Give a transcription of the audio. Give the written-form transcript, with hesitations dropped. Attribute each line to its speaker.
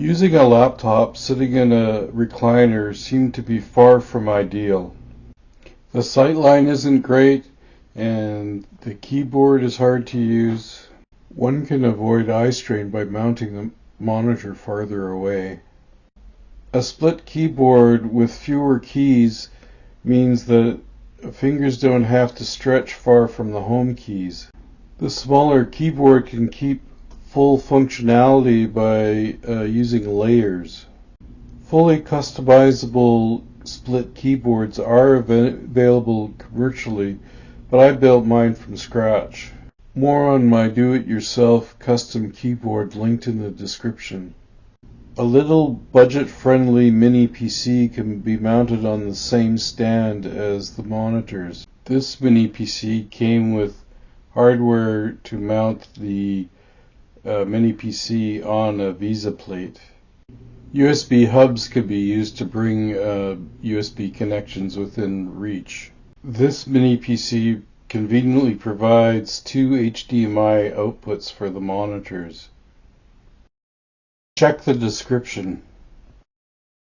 Speaker 1: Using a laptop sitting in a recliner seemed to be far from ideal. The sightline isn't great and the keyboard is hard to use. One can avoid eye strain by mounting the monitor farther away. A split keyboard with fewer keys means that fingers don't have to stretch far from the home keys. The smaller keyboard can keep full functionality by using layers. Fully customizable split keyboards are available commercially, but I built mine from scratch. More on my do-it-yourself custom keyboard linked in the description. A little budget-friendly mini PC can be mounted on the same stand as the monitors. This mini PC came with hardware to mount the mini PC on a Visa plate. USB hubs could be used to bring USB connections within reach. This mini PC conveniently provides 2 HDMI outputs for the monitors. Check the description.